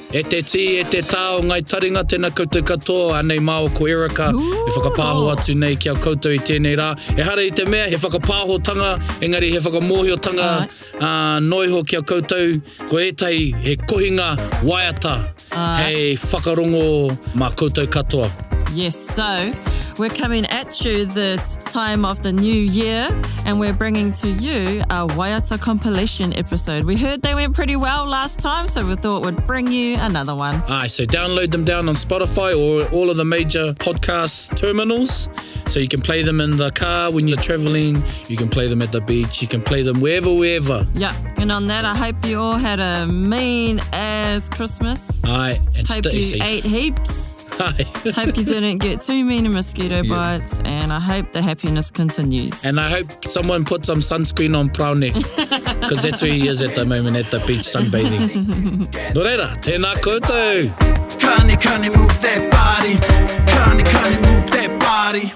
E te tī, e te tāo, Ngai Taringa, tēnā koutou katoa, anei māo ko Niwareka, e whakapāho atu nei ki a koutou i tēnei rā. E hara i te mea, he whakapāhotanga, engari he whakamōhiotanga, noiho ki a koutou, ko ētai he kohinga Waiata, hei whakarongo mā koutou katoa. Yes, so we're coming at you this time of the new year and we're bringing to you our Waiata compilation episode. We heard they went pretty well last time, so we thought we'd bring you another one. Aye, so download them down on Spotify or all of the major podcast terminals. So you can play them in the car when you're traveling, you can play them at the beach, you can play them wherever. Yeah, and on that, I hope you all had a mean-ass Christmas. Aye, and hope stay you safe. ate heaps. Hope you didn't get too many mosquito bites, and I hope the happiness continues. And I hope someone put some sunscreen on Praone, because that's where he is at the moment, at the beach sunbathing. No reira, tēnā koutou! Kanikani, move that body. Kanikani, move that body.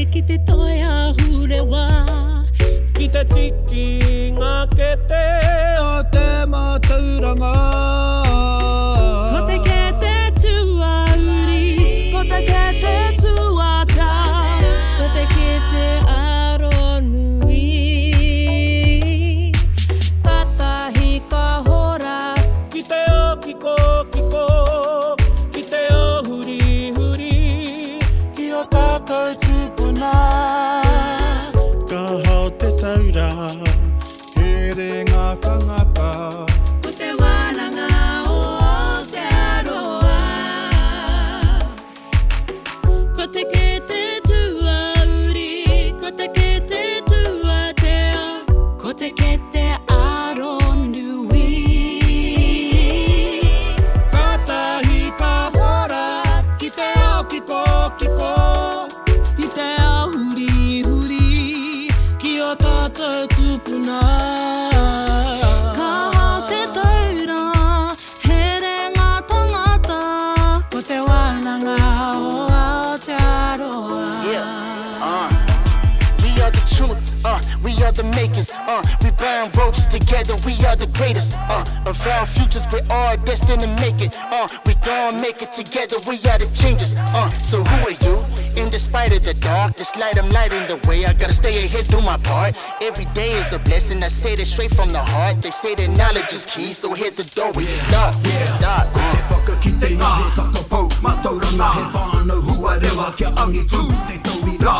Ki te toia hurewa Ki te tiki ngā ke te o te mātauranga Ko te ke te tuauri Ko te ke te tuata Ko te ke te aro nui Ka ka tupuna. Ka hau te taura, here ngā tangata, ko te wānanga o Aotearoa. We are the truth, we are the makers, we burn ropes together, we are the greatest, of our futures, we're all destined to make it, we gon' make it together, we are the changers, so who are you? In despite of the darkness, light, I'm lighting the way, I gotta stay ahead, do my part, every day is a blessing, I say that straight from the heart, they say that knowledge is key, so hit the door, we can start, we can start, Te whakakite ngā he takapau, matauranga he whānau hua rewa kia angitu te Tohu Rā.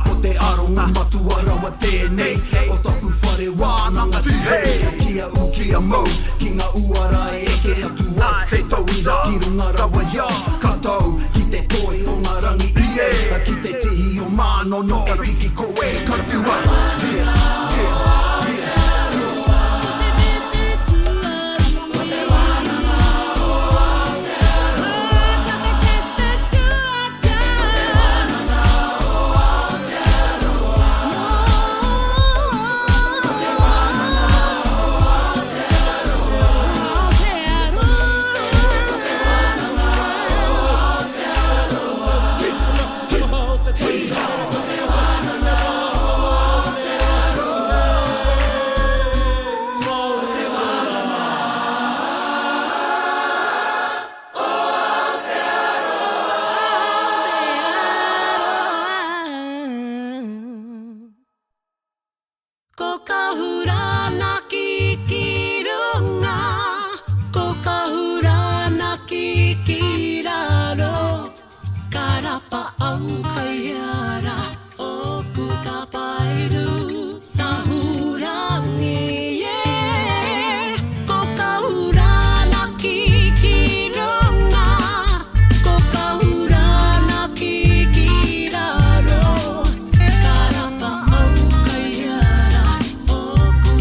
Ko te aronga matua rawa tēnei, o tapu whare wānanga tu hei. Kia u kia mau, ki ngā uara e eke atua, te Tohu Rā. Ki runga rawa ia, katau, ki te toi o ngā rangi ie, ki te tihi o mānono, e piki koe, karawhiua. Karapa au kaiara, ōku tapairu, tahu rangi, yeah. Ko kahura na kikirunga, ko kahura na kikiraro. Karapa au kaiara, ōku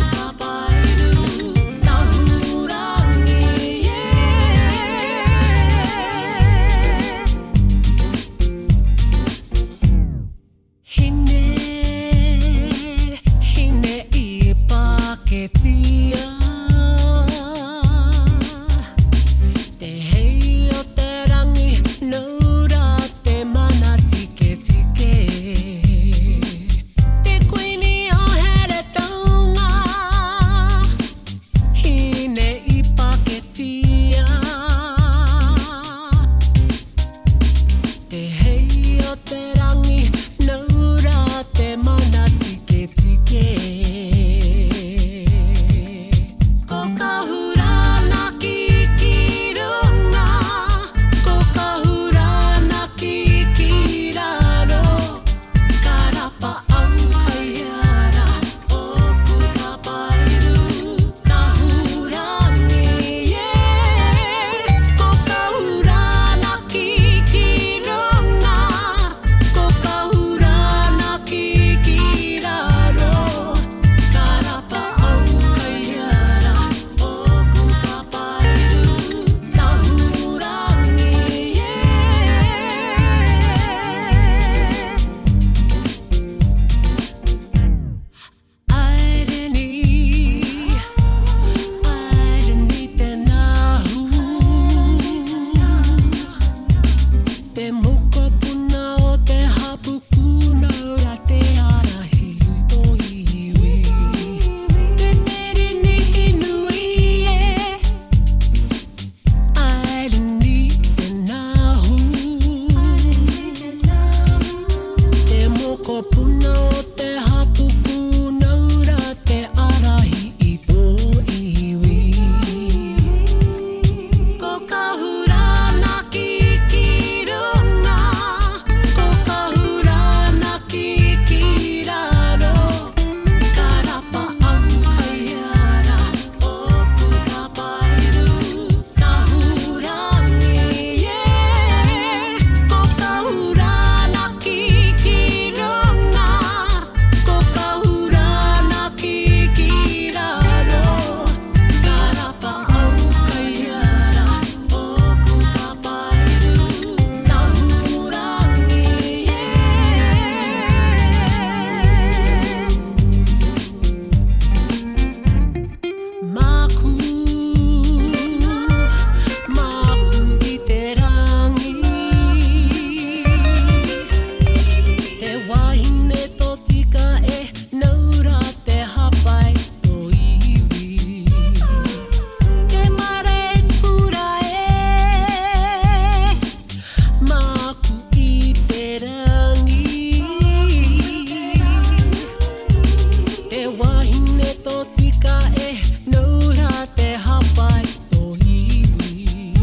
ka e nura te hapai o iwi.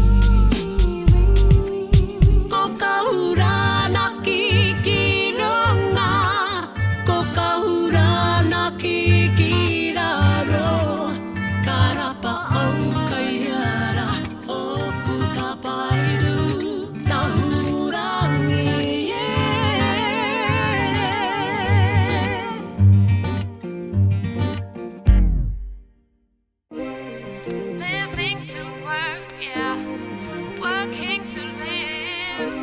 Ko ka hurana ki Rona, ko ka hurana ki raro. Ka rapa au kai hara, ōku Tapairu, Tohu Rangi, Living to work, yeah. Working to live.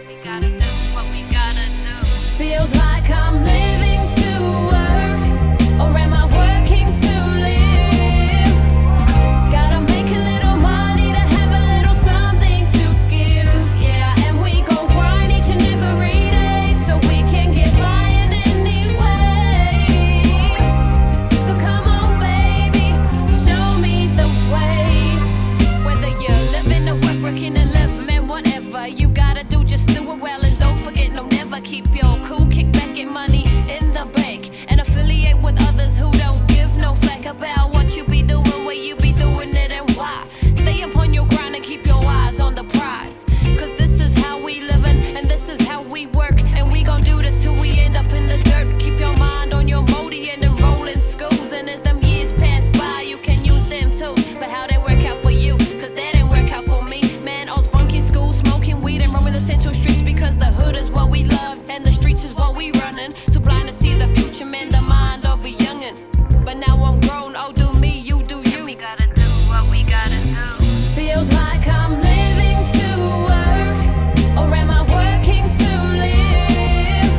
We gotta do what we gotta do. Feels like I'm living to work, or am I working to live? Gotta make a little money to have a little something to give, yeah. And we gon' grind each and every day so we can get by in any way. So come on, baby, show me the way. Whether you're living or working to live, man, whatever you gotta do, just do it well and don't forget, no, never keep your cool, kick back, get money in the bank, and affiliate with others who don't give no flack about what you be doing, where you be doing it, and why. Stay upon your grind and keep your eyes on the prize, cause this is how we living and this is how we work, and we gon' do this till we end up in the dirt. Keep your mind on your modi and enroll in schools, and as them years pass by you can use them too, but how they work out for you, cause that didn't work out for me. Man, I was bunking school, smoking weed and roaming the central streets, because the hood is what we love and the streets is what we running. Too blind to see the future, man, the mind of a youngin'. But now I'm grown, oh do me, you do you. We gotta do what we gotta do. Feels like I'm living to work, or am I working to live?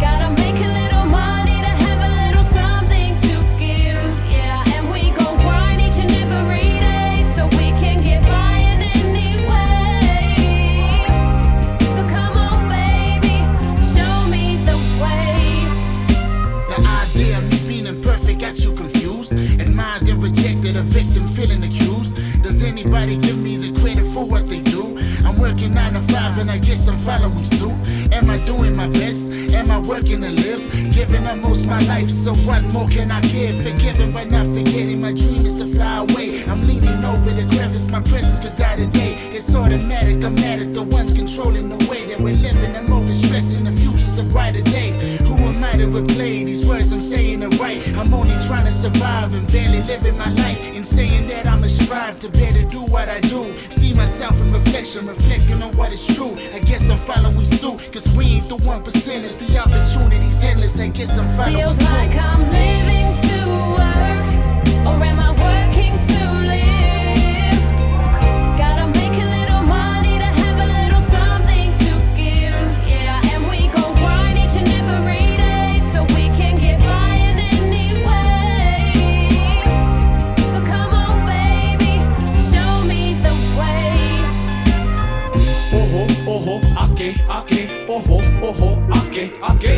Gotta make a little money to have a little something to give, yeah. And we gon' grind each and every day so we can get by in any way. So come on, baby, show me the way. The idea of me being imperfect got you confused, and mine then rejected, a victim feeling accused. Does anybody give me the credit for what they do? I'm working 9 to 5 and I guess I'm following suit. Am I doing my best? Am I working to live? Giving up most my life, so what more can I give? Forgiving but not forgetting, my dream is to fly away. I'm leaning over the crevice, my presence could die today. It's automatic, I'm mad at the ones controlling the way that we're living. I'm overstressing, the future's a brighter day. Who am I to replay these words I'm saying are right? I'm only trying to survive and barely living my life, and saying that I'ma strive to better do what I do. See myself in reflection, reflecting on what is true. I guess I'm following suit, cause we ain't the 1%ers. The opportunity's endless, I guess I'm following Feels suit. like I'm living to work, or am I working to live? Gotta make a little money to have a little something to give, yeah. And we gon' grind each and every day so we can get by in any way. So come on, baby, show me the way. Oho, oho, ake, ake, oho, oho, ake, ake.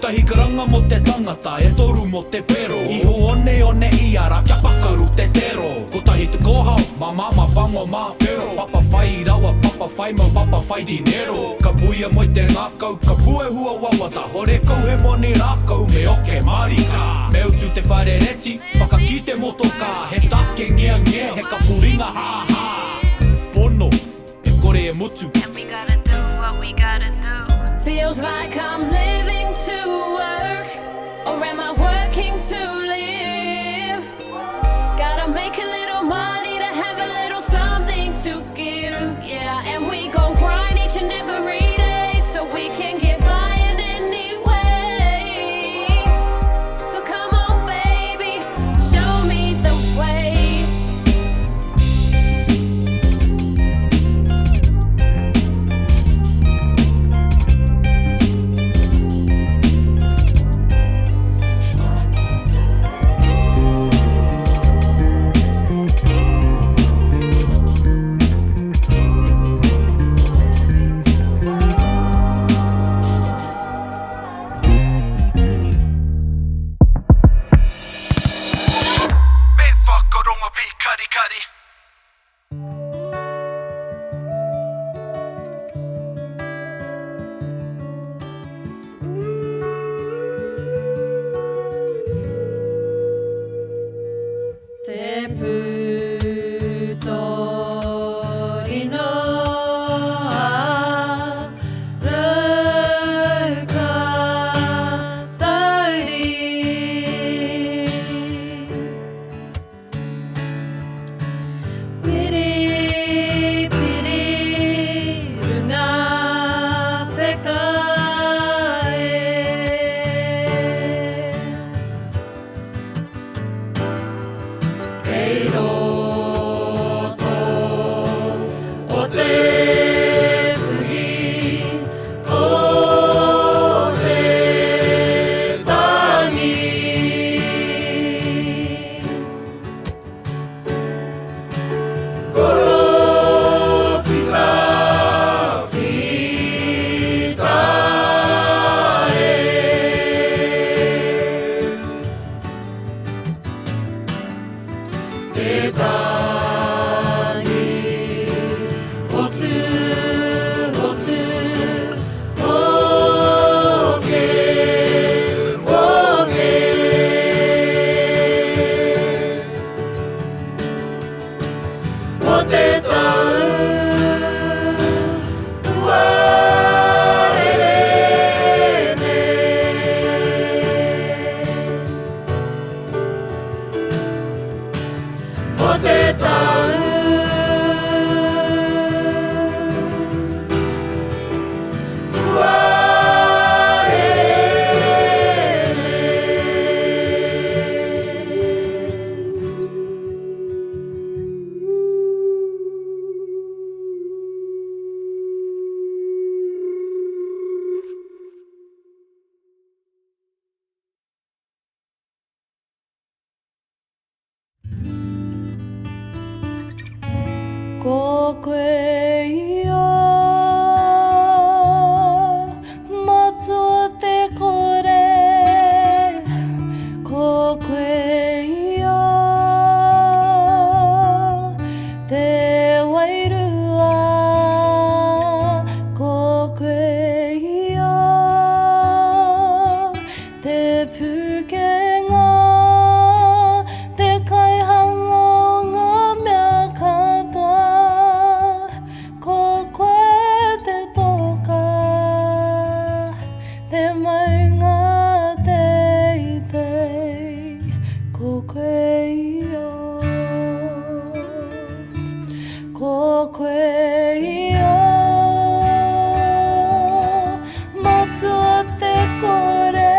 Tahi karanga mo te tangata, e toru mo te pero. Iho one one iara, kia pakaru te tero. Ko tahi te kohau, ma mama whango ma whero. Papa whai rawa, papa whai mau, papa whai dinero. Ka puia moi te ngākau, ka pue hua wawata. Hore kau he moni rākau, me oke marika. Me utu te whare reti, whaka ki te motoka. He take ngia ngia, he ka puringa ha ha. Pono, e kore e mutu. And we gotta do what we gotta do. Feels like I'm living to work, or am I working to live? Gotta make a little money to have a little something to give, yeah. And we gon' grind each and every day so we can get by in any way. So come on, baby, show me the way. Putorino Ko Koe Io, matua te kore. Ko Koe Io, te wairua. Ko Koe Io, te pukenga. Te kaihanga o ngā mea katoa. Ko koe te toka, te maunga teitei. Ko Koe Io, ko Koe Io, matua te kore.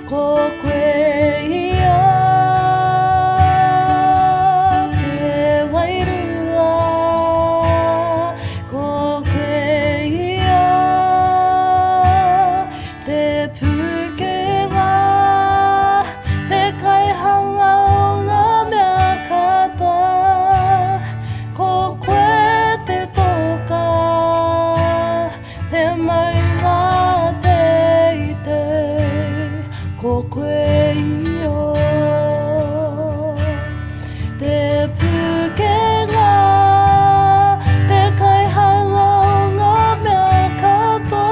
Ko Koe Io, te wairua. Ko Koe Io, te pukenga. Te kaihanga o ngā mea katoa. Ko koe te toka, te maunga teitei. Ko Koe Io, te pukenga. Te kaihanga o ngā mea katoa.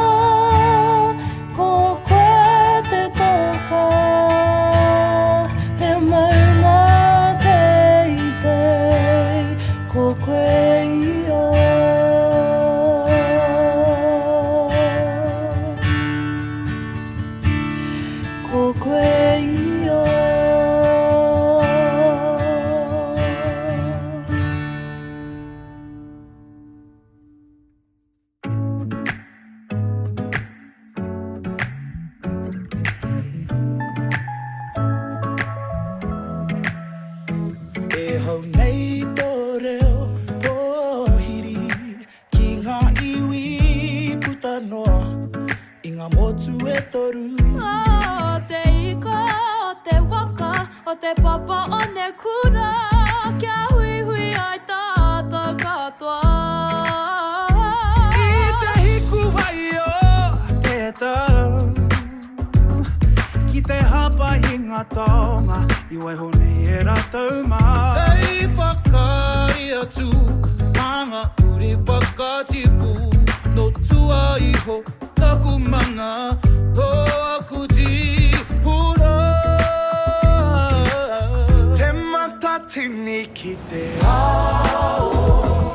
Ko koe te toka, te maunga teitei. Ko Koe Io. Ko Koe Io. E hau nei tō reo pōhiri ki ngā iwi putanoa i ngā motu e toru. O te iko, o te waka, o te papa o ne kura. Kia hui hui ai tātou katoa. I te hiku wai o te tau, ki te hapa i ngā taonga, i wai honei e rātou mā. Hei whakai atu, manga uri whakatipu, no tua iho, taku mana, tōku ti pura. Te mata ki te ao,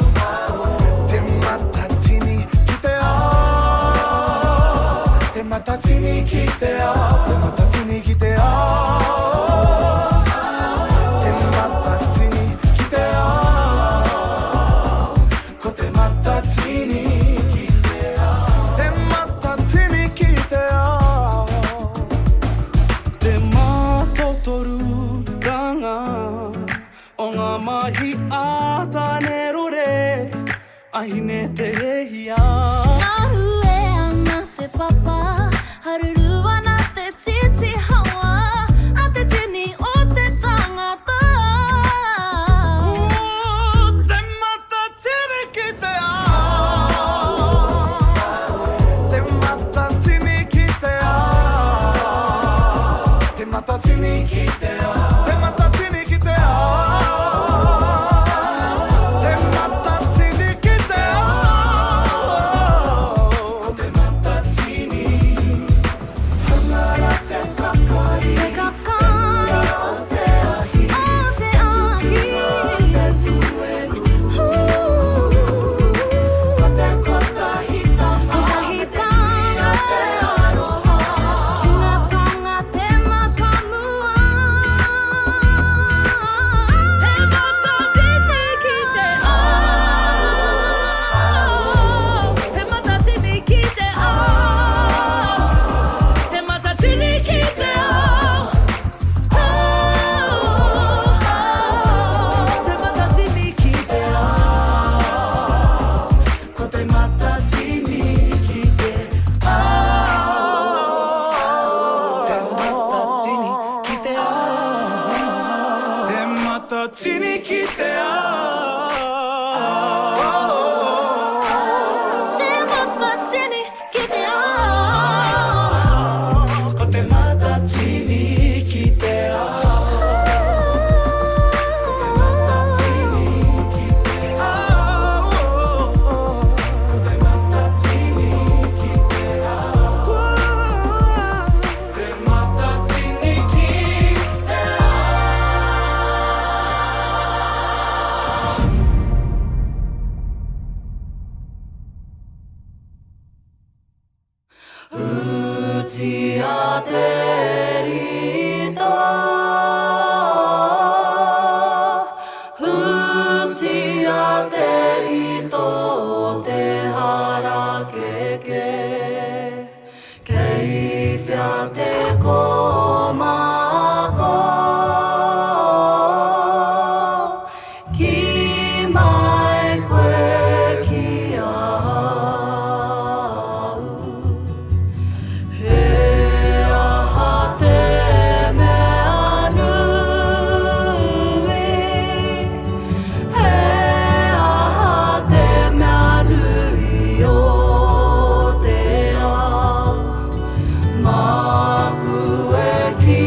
te matatini ki te ao, te matatini ki te ao, te matatini ki te ao, te matatini ki te ao, ko te matatini ki te ao, te matatini ki te ao, te mātotoru ranga o ngā mahi ātane rore, ahine te rehia. Nahue ana te papa, haruru ana te titi hawa, a te tini o te tangata. Te matatini ki te ao, te matatini ki te ao, te matatini ki te ao, te matatini ki te ao, te matatini ki te ao, te matatini. Hangara te kakari, Te kakari, o te ahi, o te ahi. te tueru, ko te kotahitanga, me te Hutia Te Aroha. Ki ngā tanga te makamua. Te matatini ki te ao. Te matatini ki te ao. Te matatini ki te ao. Te matatini ki te ao. Ko te matatini ki te ao, te matatini ki te ao, te matatini ki te ao, Te matatini ki te ao. ko te matatini ki te ao, te matatini ki te ao, ko te matatini ki te ao, te matatini ki te Hutia Te Rito, Hutia Te Rito, te hara keke, kei whia te komako, ki mai koe ki au. He aha te mea nui, he aha te mea nui o te ao, maku e ki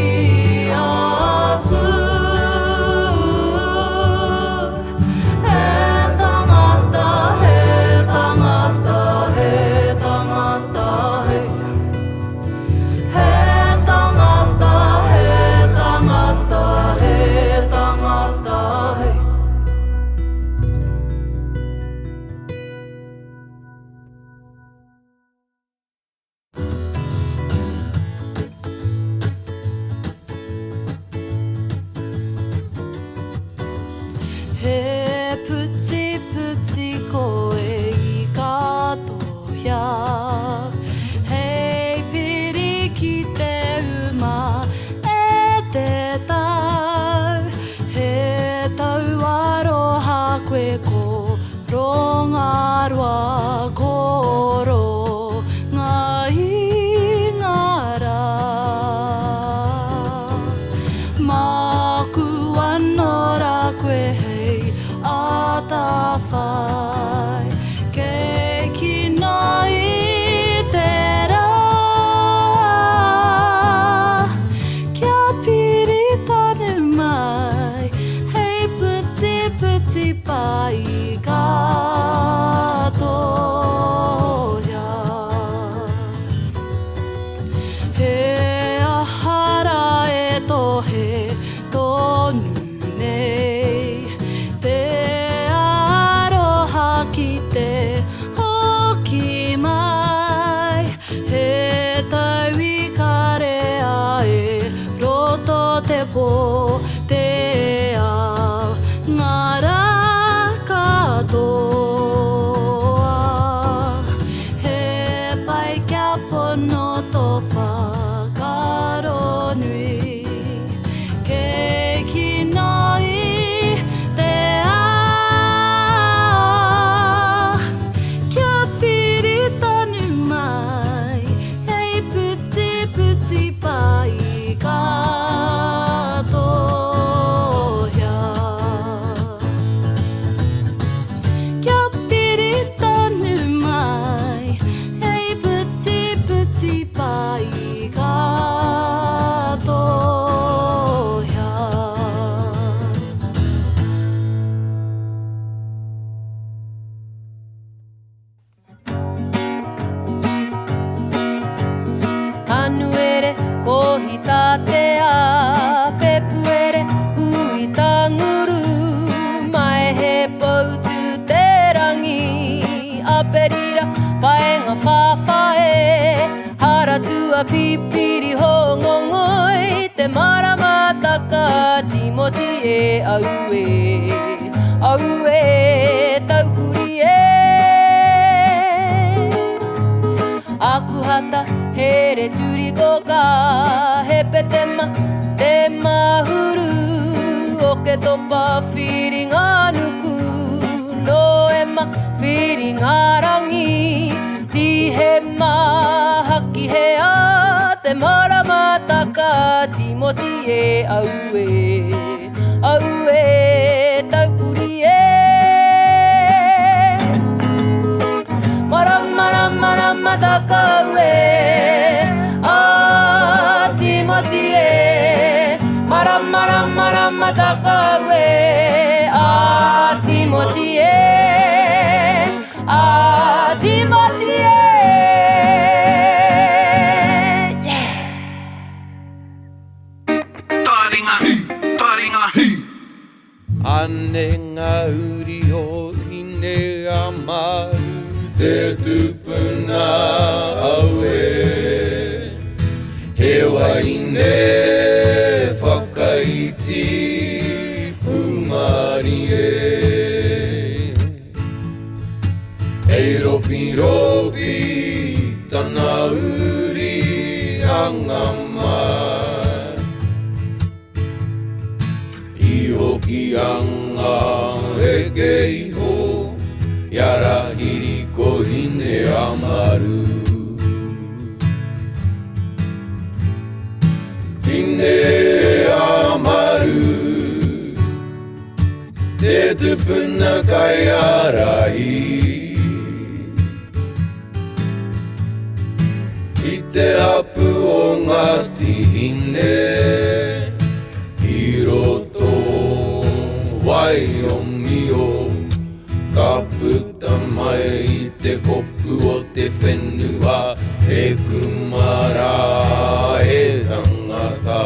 Huita te a pepuere huita nguru mai he poutu te rangi a perira paenga whawhae hara tua pipiri hongongoi te Maramataka Timoti e Auē taukuri e Aku hata here turikoka he petema te mahuru o ke topa whiri ngā nuku no e ma whiri ngā rangi tihe ma haki he a te Maramataka Timoti e Auē taukuri e Maramataka a Timoti e Maramataka a Timoti e a Timoti e Taringa hi Ane ngā uri o Hineamaru Te tupuna Auē He waine whakaiti umari e Hei ropi tana uri anga mai I hoki anga e keiho Yara hiri ko Hineamaru Hineamaru Te tupuna kai arahi I te hapu o ngati hine I roto wai o mio Ka puta mai I te kopu o te whenua E kumara e tangata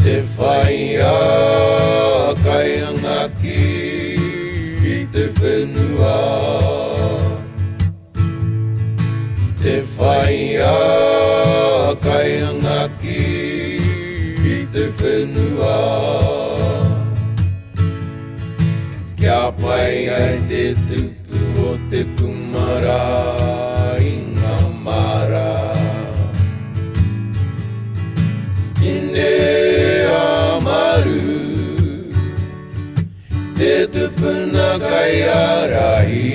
Te whaia kai angaki I te whenua Te whaia kai angaki I te whenua Kia pai ai te tupu o te kumara I ngā mara Hineamaru Te tupuna kai arahi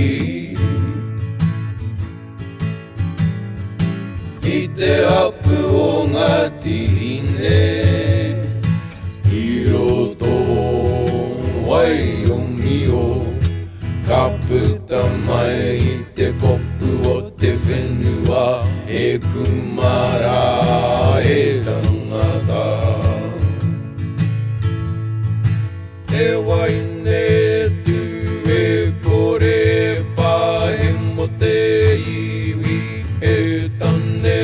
I te hapu o ngati hine I roto wai o mio Ka puta mai I te kopu o te whenua E kumara e tangata E waine tu e kore pahe mo te iwi E tane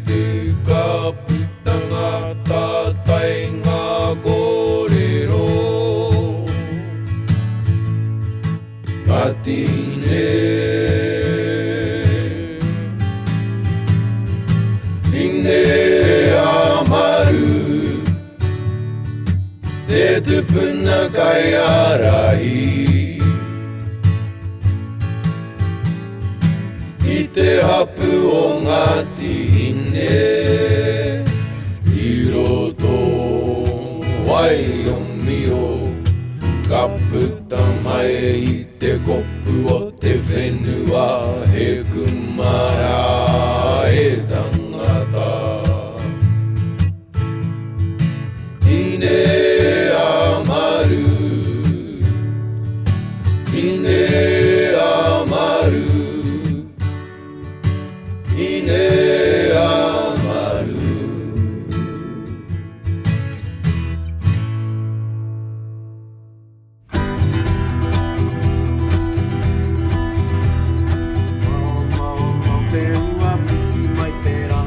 tu ka putanga tātai ngā kōrero Matine Hineamaru Te tupuna kai arahi I te hapu o ngati hine I roto wai o mio Ka puta mai I te kopu o te whenua He kumara e tangata Hineamaru Hineamaru Hineamaru Te ua whiti mai te rā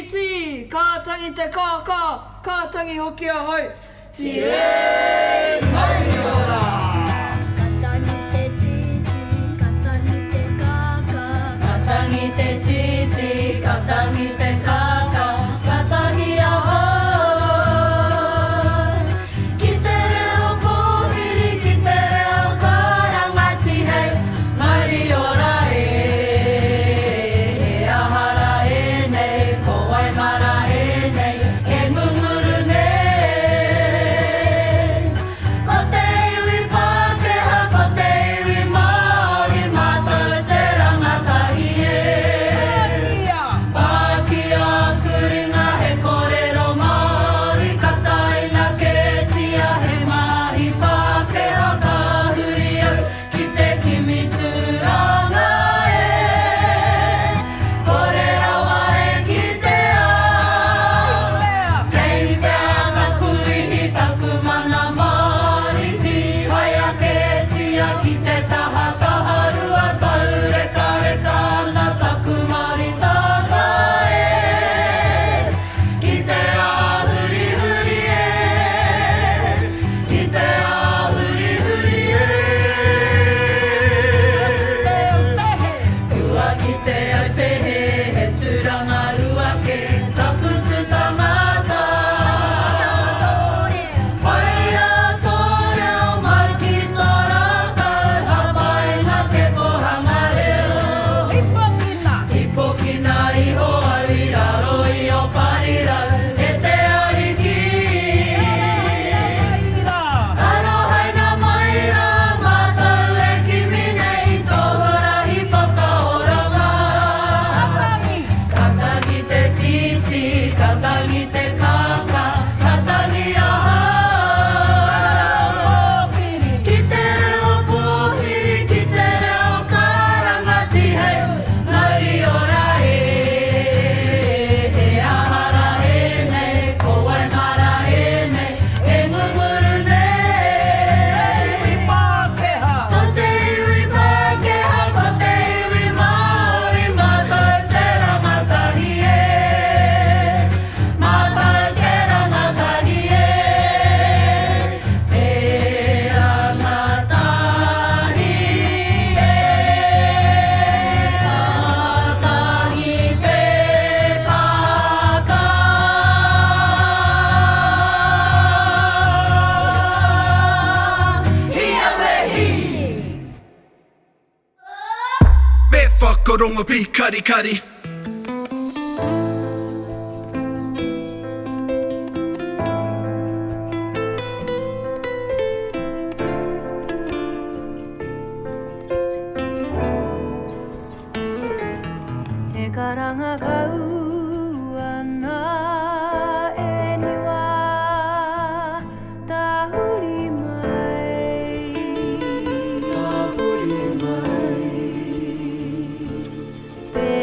Tītī, ka tangi te kāka, ka tangi hoki a hoi. Tīhore Mai Te Rangi. Katangi te titi, katangi te kaka, katangi a hoi. Ki te reo pōhiri, ki te reo karangati hei, mauri ora e. He ahara e nei, ko waimara e nei, he ngunguru nei. Ko te iwi pākehā, ko te iwi Māori, mātou te rangatahi e. Pākia kuringa he kōrero Māori, kataina ke tia he mahi pākehā ka huri au ki te kimituranga e. Kore rawa e ki te ao. Kei pēa ka kuihi taku mana Māori, tīhaia ke tia ki te taha taharua, tau reka reka ana taku Māori taka e. Ki te āhuri huri e. Ki te āhuri huri e. Ua ki te au tehe, he tūranga rua ke taku tu tangata. Whai a tōreo mai ki tō rākau, hapainga te kohanga reo. Hipokina i o au i raro i o parirau, he te ariki. Arohaina mai rā, mātou e kimi nei, tohu Rā hi whakaoranga. Katangi te titi, katangi te kaka, katangi a hau. Ki te reo pōhiri, ki te reo karangati hei, mauri ora e. He ahara e nei, ko waimara e nei, he ngunguru nei. Ko te iwi pākehā, ko te iwi Māori, mātou te rangatahi e. Mātou te rangatahi e. Te rangatahi e. Katangi te kaka. Hiawehi. Me whakarongo pi kari kari. E karanga kau ana e niwa tahuri mai. Tahuri mai. Te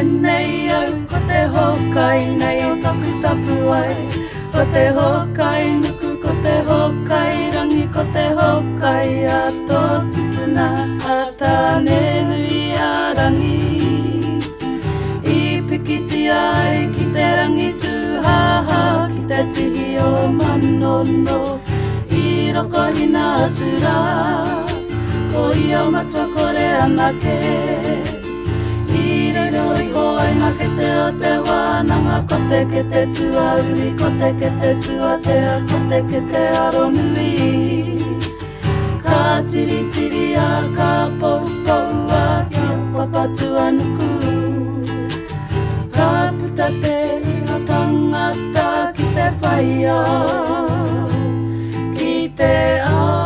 Tēnei Au, ko te hokai nei o taku tapu ai. Ko te hokai nuku, ko te hokai rangi, ko te hokai a tō tupuna a tāne nui a rangi. I pikiti ai ki te rangi tūhaha, ki te tihi o manono, i roko hina atu rā. Koe Io matua kore anake, i riro i hoi ma ke te o te wānanga, ko te ke te tua uri, ko te ke te tua tea, ko te ke te aro nui. Ka tiri tiri a ka pou pou a ki o papatua nuku. Ka puta te o tangata ki te whaia, ki te ao.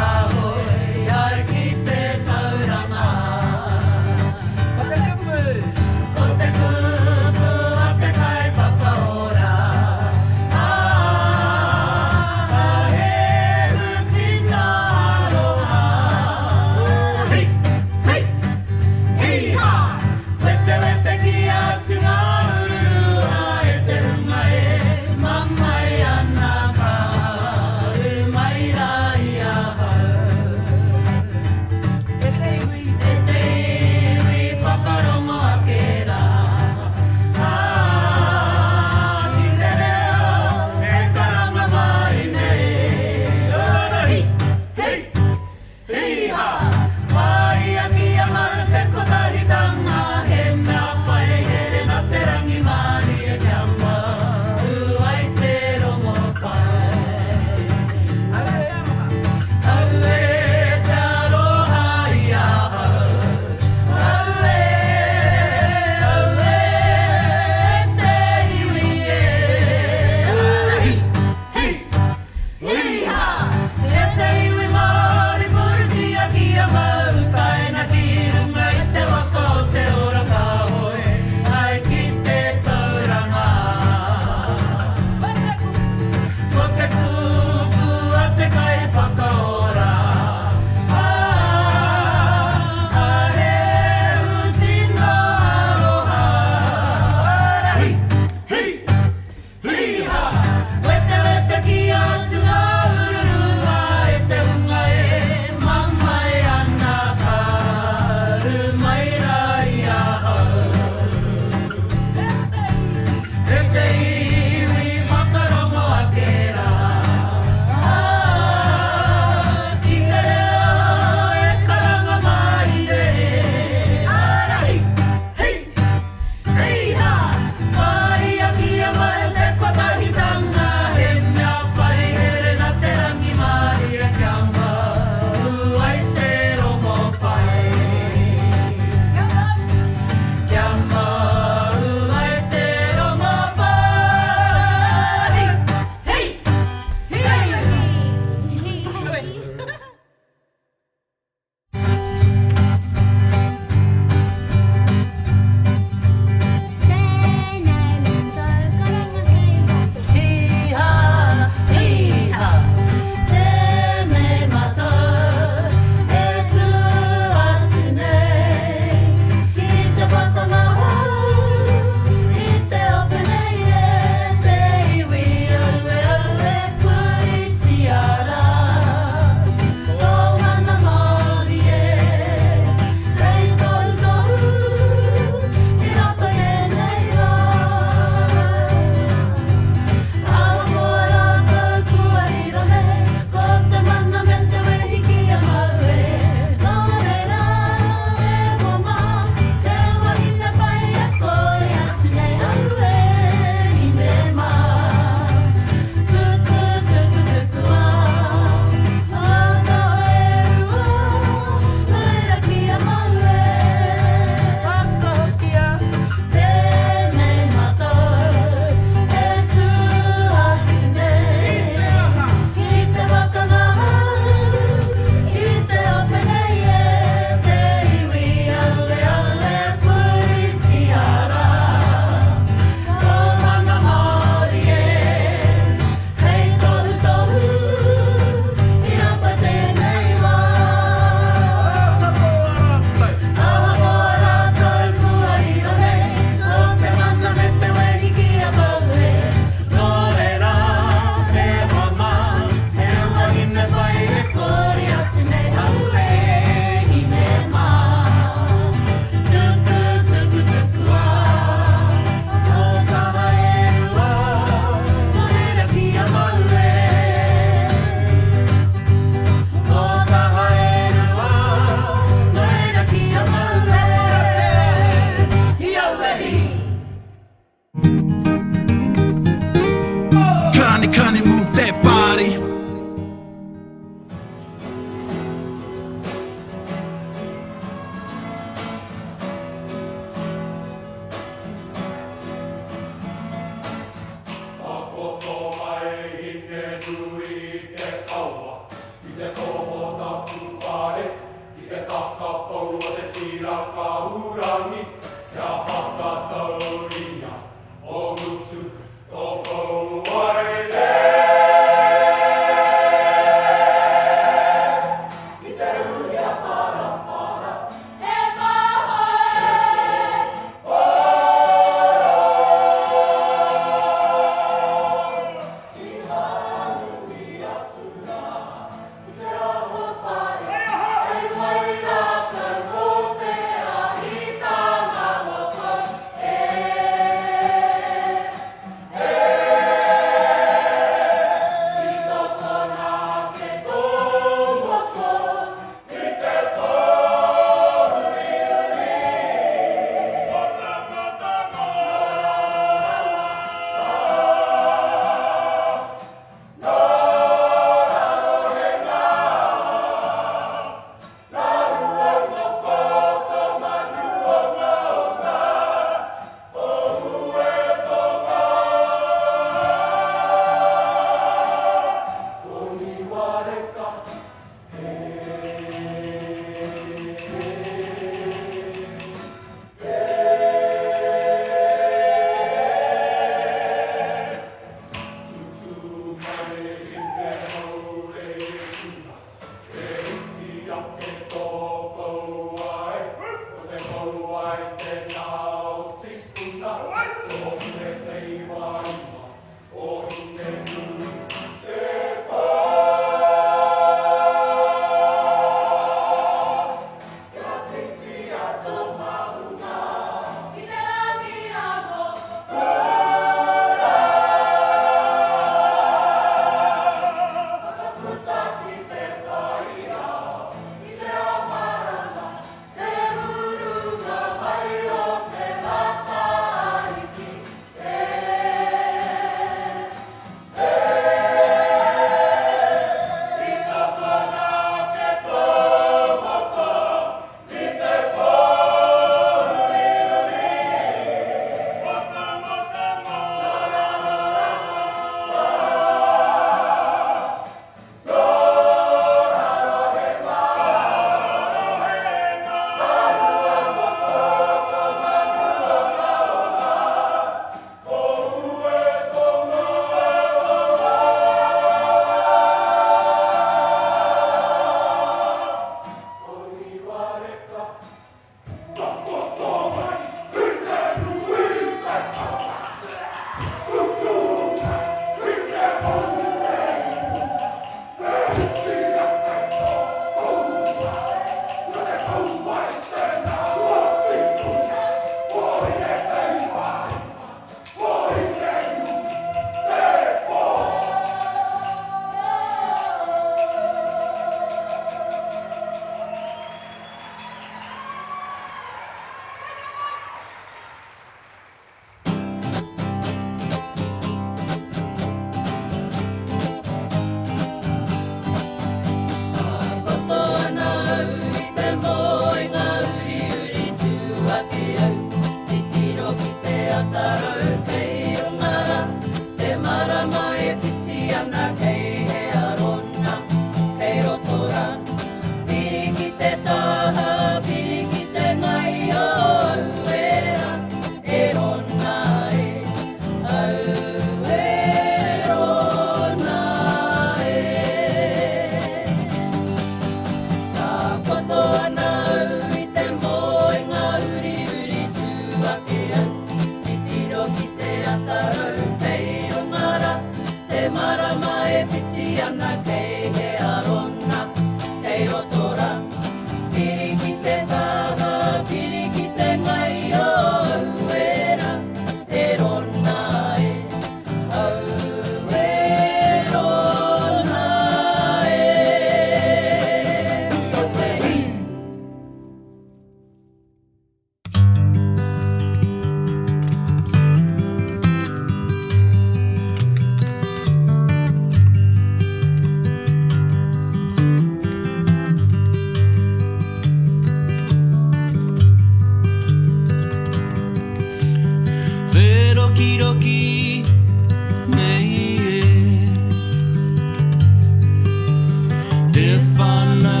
Te whana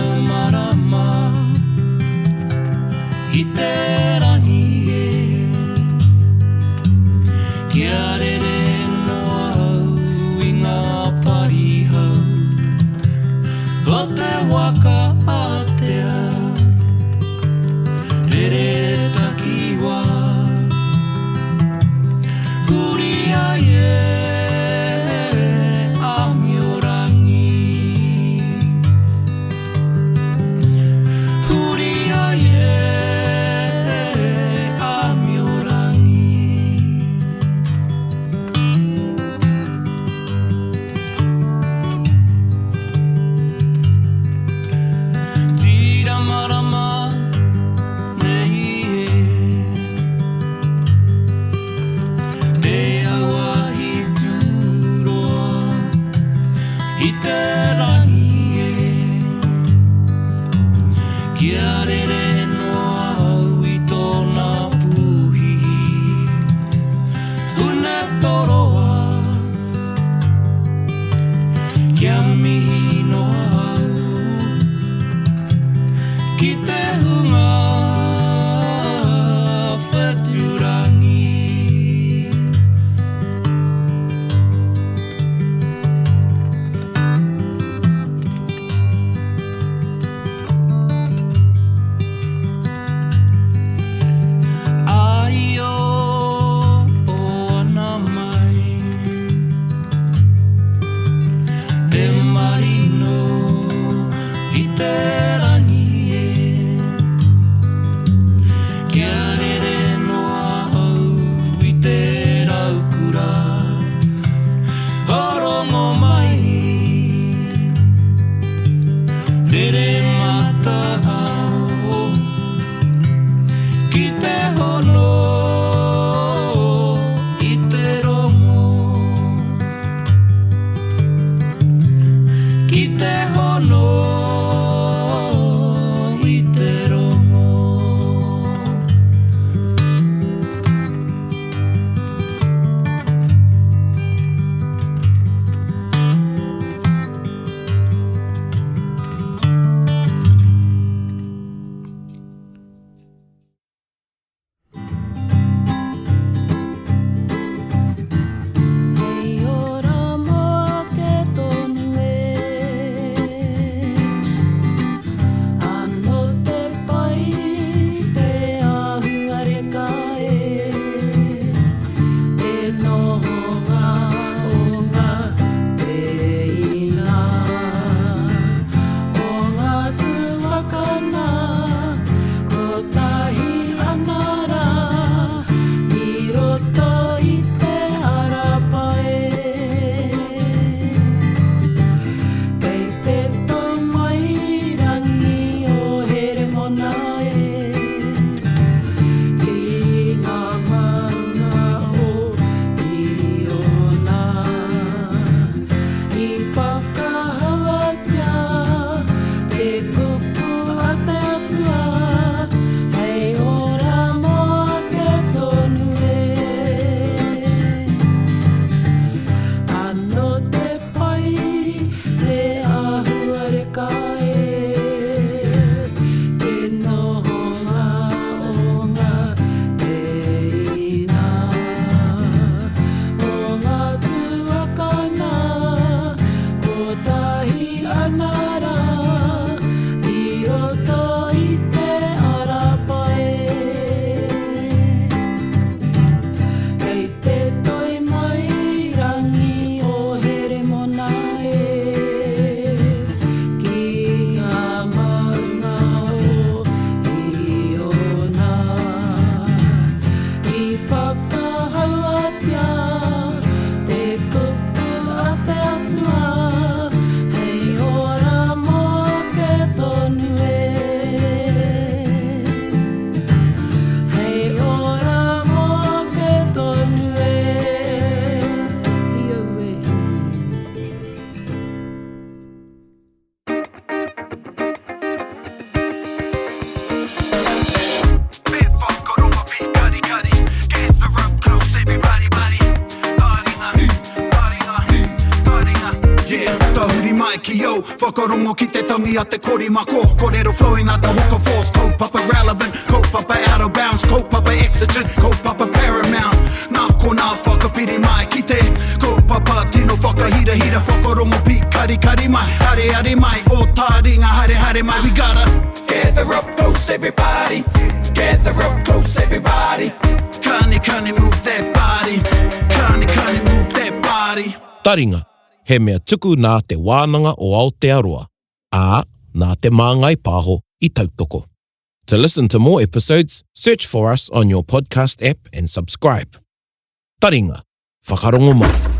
te waka atea Rere takiwa Huria ye amiorangi Huria ye amiorangi Tira marama Te Hokowhitu Atu I te rangi Kia rere noa au I tōna puhi Hune toroa Kia mihi noa au Ki te hunga whaturangi Aio o ana mai Te marino I te rangi Kia rere noa au I te raukura O Rongomai Rere Mātou Ki te hono I te rongo Ki te hono I te rongo Hei ora moa ke tonu Anō te pai te ahuareka E noho ngā o ngā teina O ngā tuakana Ko tahi anara I roto I te arapae Kei te toi mai rangi o here mona Ki ngā marunga o Iona I whakahawatia Te kupu a te atua Hei ora moa ke tonu Anō te pai te ahuareka Ke noho ngā o ngā teina O ngā tuakana Ko tahi anara I roto I te arapae Kei te toi mai rangi o here mona Ki ngā marunga o Iona I whakahawatia Te kupu a te atua Hei ora moa ke tonu Hei ora moa ke tonu Iauwe Bit whakaronga pi kari kari Gather up close everybody buddy Taringa, taringa, taringa Yeah, tahuri mai ki au Whakarongo ki te tangi a te korimako Korero flowing out the hook of force Kaupapa relevant, kaupapa out of bounds Kaupapa exigent, kaupapa paramount Nā ko nā whakapiri mai ki te Kaupapa tino whakahira hira hira whakarongo pi kari kari mai Hare hare mai, o Taringa hare hare mai We gotta gather up close everybody Gather up close everybody Kanikani move that body Kanikani move that body Taringa, he mea tuku nā te wānanga o Auē Te Aroha, ā nā te māngai pāho I tautoko. To listen to more episodes, search for us on your podcast app and subscribe. Taringa, whakarongo mai.